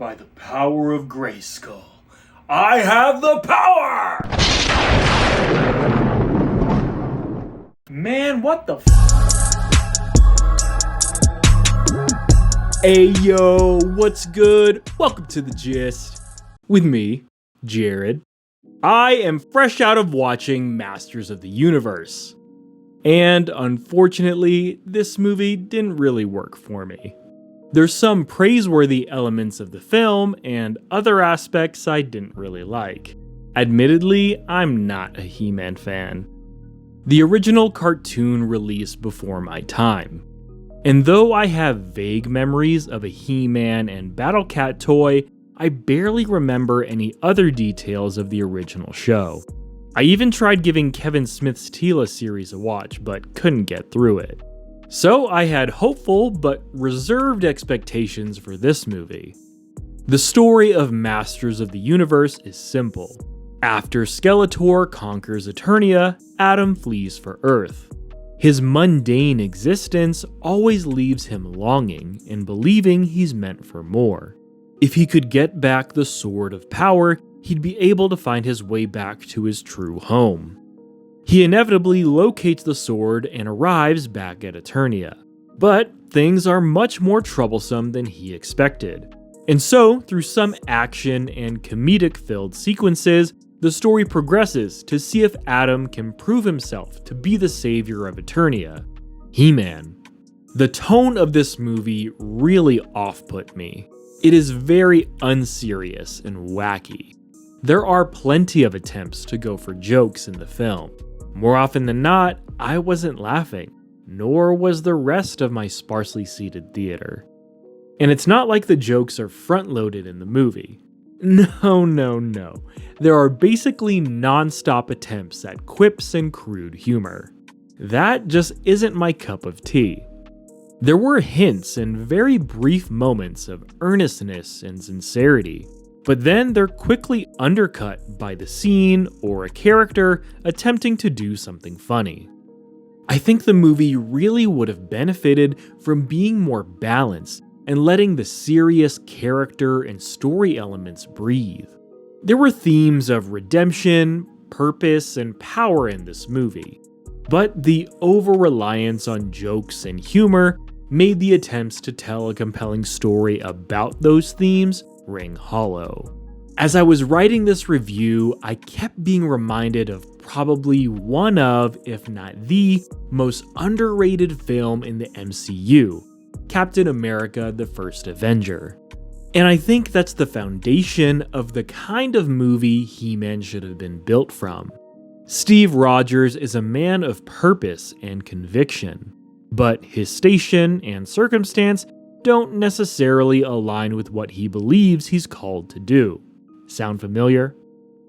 By the power of Grayskull, I have the power! Man, what the Hey yo, what's good? Welcome to The Gist. With me, Jared. I am fresh out of watching Masters of the Universe. And unfortunately, this movie didn't really work for me. There's some praiseworthy elements of the film and other aspects I didn't really like. Admittedly, I'm not a He-Man fan. The original cartoon released before my time. And though I have vague memories of a He-Man and Battle Cat toy, I barely remember any other details of the original show. I even tried giving Kevin Smith's Teela series a watch, but couldn't get through it. So I had hopeful but reserved expectations for this movie. The story of Masters of the Universe is simple. After Skeletor conquers Eternia, Adam flees for Earth. His mundane existence always leaves him longing and believing he's meant for more. If he could get back the Sword of Power, he'd be able to find his way back to his true home. He inevitably locates the sword and arrives back at Eternia. But things are much more troublesome than he expected. And so, through some action and comedic-filled sequences, the story progresses to see if Adam can prove himself to be the savior of Eternia, He-Man. The tone of this movie really off-put me. It is very unserious and wacky. There are plenty of attempts to go for jokes in the film. More often than not, I wasn't laughing, nor was the rest of my sparsely seated theater. And it's not like the jokes are front-loaded in the movie. No. There are basically non-stop attempts at quips and crude humor. That just isn't my cup of tea. There were hints and very brief moments of earnestness and sincerity, but then they're quickly undercut by the scene or a character attempting to do something funny. I think the movie really would have benefited from being more balanced and letting the serious character and story elements breathe. There were themes of redemption, purpose, and power in this movie, but the over-reliance on jokes and humor made the attempts to tell a compelling story about those themes ring hollow. As I was writing this review, I kept being reminded of probably one of, if not the, most underrated film in the MCU, Captain America: The First Avenger. And I think that's the foundation of the kind of movie He-Man should have been built from. Steve Rogers is a man of purpose and conviction, but his station and circumstance don't necessarily align with what he believes he's called to do. Sound familiar?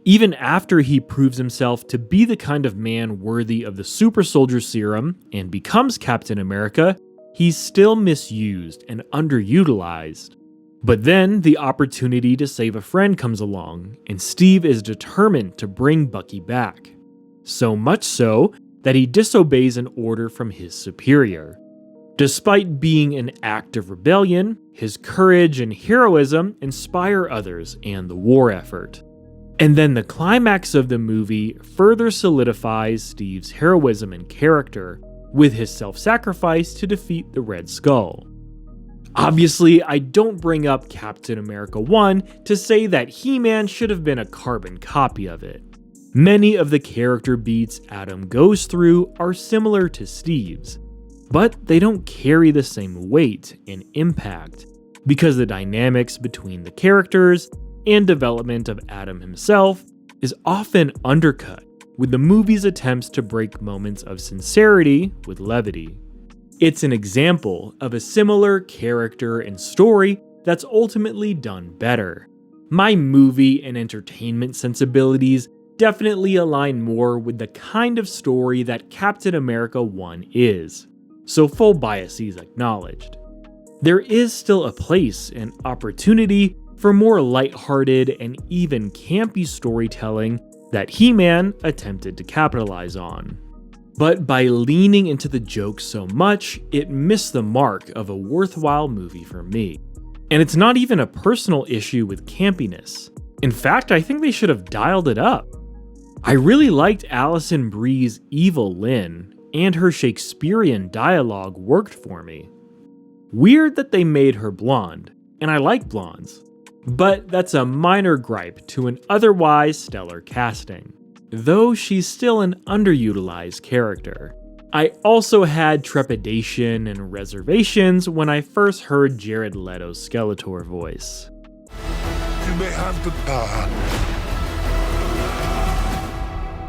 Even after he proves himself to be the kind of man worthy of the super soldier serum and becomes Captain America, he's still misused and underutilized. But then the opportunity to save a friend comes along, and Steve is determined to bring Bucky back. So much so that he disobeys an order from his superior. Despite being an act of rebellion, his courage and heroism inspire others and the war effort. And then the climax of the movie further solidifies Steve's heroism and character, with his self-sacrifice to defeat the Red Skull. Obviously, I don't bring up Captain America 1 to say that He-Man should have been a carbon copy of it. Many of the character beats Adam goes through are similar to Steve's, but they don't carry the same weight and impact because the dynamics between the characters and development of Adam himself is often undercut with the movie's attempts to break moments of sincerity with levity. It's an example of a similar character and story that's ultimately done better. My movie and entertainment sensibilities definitely align more with the kind of story that Captain America 1 is, so full biases acknowledged. There is still a place and opportunity for more lighthearted and even campy storytelling that He-Man attempted to capitalize on. But by leaning into the jokes so much, it missed the mark of a worthwhile movie for me. And it's not even a personal issue with campiness. In fact, I think they should have dialed it up. I really liked Alison Brie's Evil-Lyn, and her Shakespearean dialogue worked for me. Weird that they made her blonde, and I like blondes. But that's a minor gripe to an otherwise stellar casting, though she's still an underutilized character. I also had trepidation and reservations when I first heard Jared Leto's Skeletor voice. You may have the power,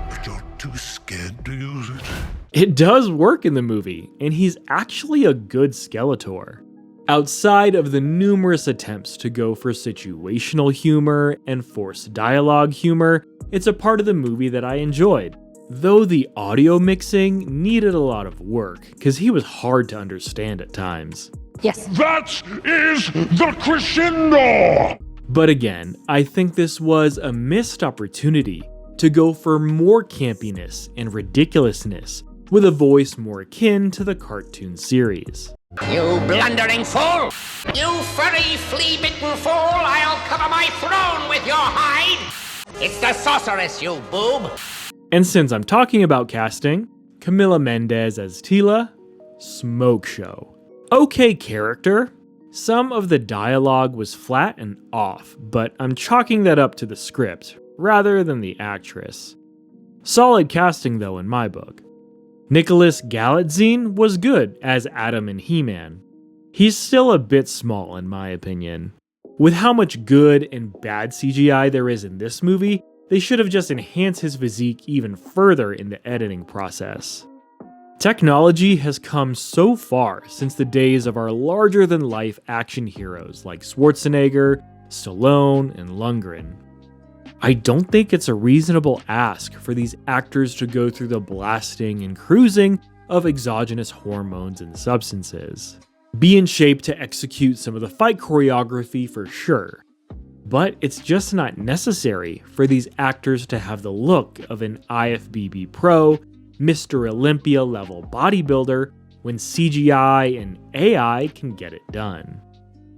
but you're too scared to use it. It does work in the movie, and he's actually a good Skeletor. Outside of the numerous attempts to go for situational humor and forced dialogue humor, it's a part of the movie that I enjoyed. Though the audio mixing needed a lot of work, because he was hard to understand at times. Yes. That is the crescendo! But again, I think this was a missed opportunity to go for more campiness and ridiculousness with a voice more akin to the cartoon series. You blundering fool! You furry, flea-bitten fool! I'll cover my throne with your hide! It's the sorceress, you boob! And since I'm talking about casting, Camila Mendes as Teela, smoke show. Okay character. Some of the dialogue was flat and off, but I'm chalking that up to the script, rather than the actress. Solid casting though in my book. Nicholas Galitzine was good as Adam and He-Man. He's still a bit small in my opinion. With how much good and bad CGI there is in this movie, they should have just enhanced his physique even further in the editing process. Technology has come so far since the days of our larger-than-life action heroes like Schwarzenegger, Stallone, and Lundgren. I don't think it's a reasonable ask for these actors to go through the blasting and cruising of exogenous hormones and substances. Be in shape to execute some of the fight choreography for sure, but it's just not necessary for these actors to have the look of an IFBB pro, Mr. Olympia level bodybuilder when CGI and AI can get it done.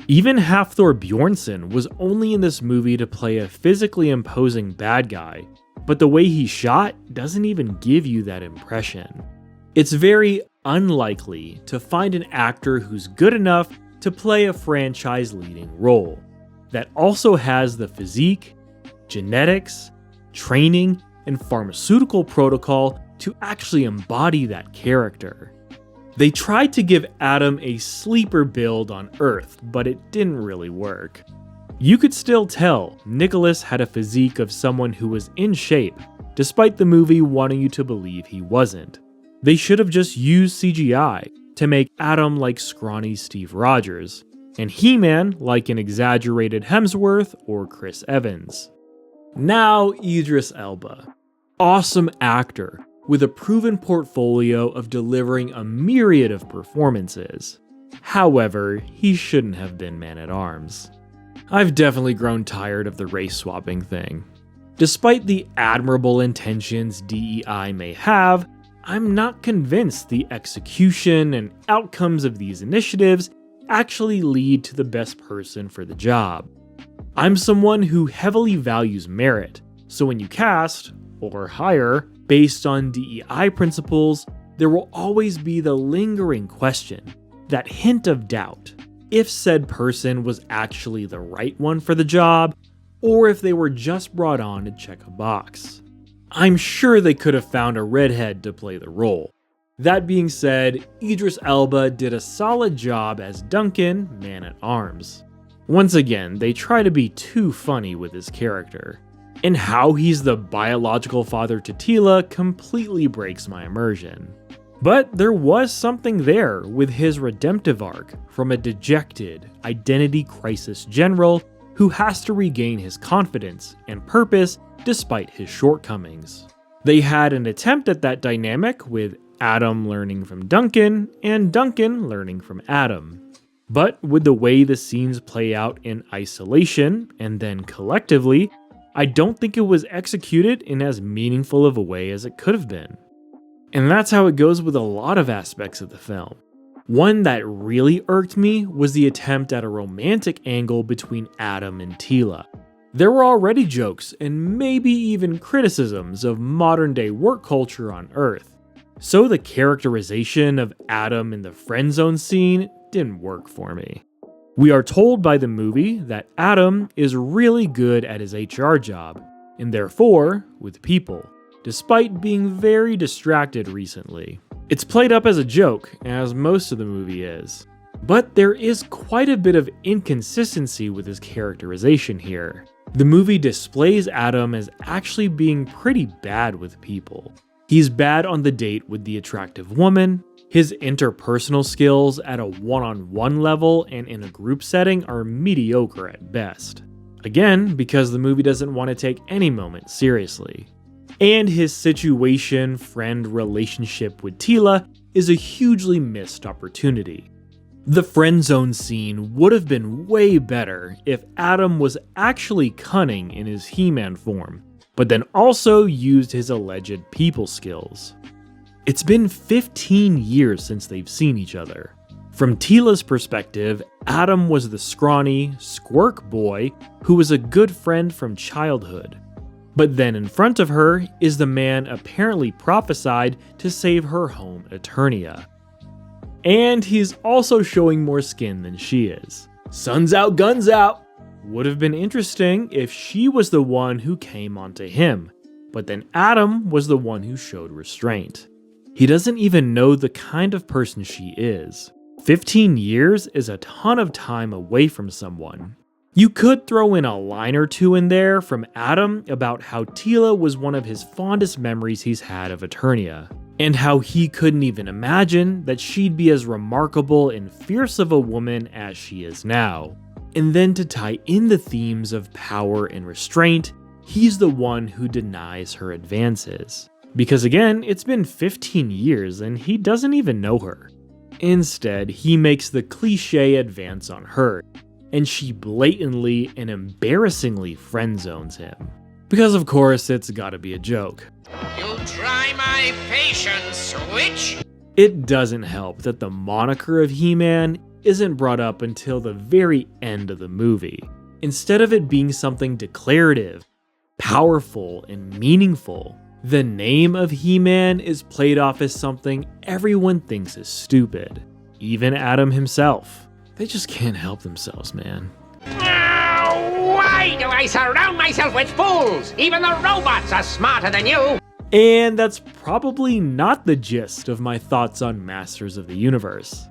Even Hafthor Bjornsson was only in this movie to play a physically imposing bad guy, but the way he's shot doesn't even give you that impression. It's very unlikely to find an actor who's good enough to play a franchise-leading role, that also has the physique, genetics, training, and pharmaceutical protocol to actually embody that character. They tried to give Adam a sleeper build on Earth, but it didn't really work. You could still tell Nicholas had a physique of someone who was in shape, despite the movie wanting you to believe he wasn't. They should have just used CGI to make Adam like scrawny Steve Rogers, and He-Man like an exaggerated Hemsworth or Chris Evans. Now Idris Elba. Awesome actor with a proven portfolio of delivering a myriad of performances. However, he shouldn't have been Man-at-Arms. I've definitely grown tired of the race swapping thing. Despite the admirable intentions DEI may have, I'm not convinced the execution and outcomes of these initiatives actually lead to the best person for the job. I'm someone who heavily values merit, so when you cast, or hire, based on DEI principles, there will always be the lingering question, that hint of doubt, if said person was actually the right one for the job, or if they were just brought on to check a box. I'm sure they could have found a redhead to play the role. That being said, Idris Elba did a solid job as Duncan, Man-at-Arms. Once again, they try to be too funny with his character. And how he's the biological father to Teela completely breaks my immersion. But there was something there with his redemptive arc from a dejected, identity crisis general who has to regain his confidence and purpose despite his shortcomings. They had an attempt at that dynamic with Adam learning from Duncan and Duncan learning from Adam. But with the way the scenes play out in isolation and then collectively, I don't think it was executed in as meaningful of a way as it could have been. And that's how it goes with a lot of aspects of the film. One that really irked me was the attempt at a romantic angle between Adam and Teela. There were already jokes and maybe even criticisms of modern day work culture on Earth, so the characterization of Adam in the friend zone scene didn't work for me. We are told by the movie that Adam is really good at his HR job, and therefore with people, despite being very distracted recently. It's played up as a joke, as most of the movie is, but there is quite a bit of inconsistency with his characterization here. The movie displays Adam as actually being pretty bad with people. He's bad on the date with the attractive woman, his interpersonal skills at a one-on-one level and in a group setting are mediocre at best. Again, because the movie doesn't want to take any moment seriously. And his situation-friend relationship with Teela is a hugely missed opportunity. The friend zone scene would have been way better if Adam was actually cunning in his He-Man form, but then also used his alleged people skills. It's been 15 years since they've seen each other. From Teela's perspective, Adam was the scrawny, squirk boy who was a good friend from childhood. But then in front of her is the man apparently prophesied to save her home Eternia. And he's also showing more skin than she is. Sun's out, guns out! Would have been interesting if she was the one who came onto him, but then Adam was the one who showed restraint. He doesn't even know the kind of person she is. 15 years is a ton of time away from someone. You could throw in a line or two in there from Adam about how Teela was one of his fondest memories he's had of Eternia, and how he couldn't even imagine that she'd be as remarkable and fierce of a woman as she is now. And then to tie in the themes of power and restraint, he's the one who denies her advances. Because again, it's been 15 years and he doesn't even know her. Instead, he makes the cliche advance on her, and she blatantly and embarrassingly friend zones him. Because of course, it's gotta be a joke. You try my patience, witch? It doesn't help that the moniker of He-Man isn't brought up until the very end of the movie, instead of it being something declarative, powerful, and meaningful. The name of He-Man is played off as something everyone thinks is stupid, even Adam himself. They just can't help themselves, man. Why do I surround myself with fools? Even the robots are smarter than you! And that's probably not the gist of my thoughts on Masters of the Universe.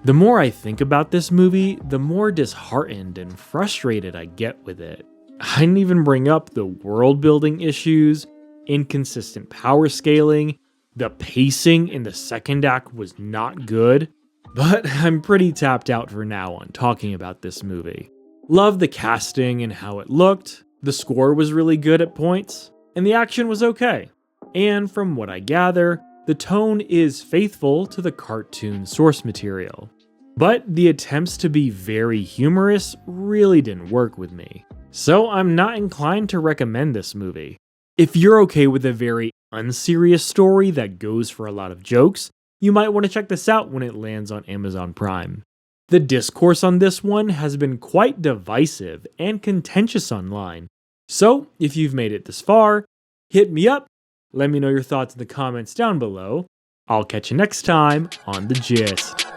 The more I think about this movie, the more disheartened and frustrated I get with it. I didn't even bring up the world building issues, inconsistent power scaling, the pacing in the second act was not good, but I'm pretty tapped out for now on talking about this movie. Love the casting and how it looked, the score was really good at points, and the action was okay. And from what I gather, the tone is faithful to the cartoon source material. But the attempts to be very humorous really didn't work with me, so I'm not inclined to recommend this movie. If you're okay with a very unserious story that goes for a lot of jokes, you might want to check this out when it lands on Amazon Prime. The discourse on this one has been quite divisive and contentious online, so if you've made it this far, hit me up, let me know your thoughts in the comments down below. I'll catch you next time on The Gist.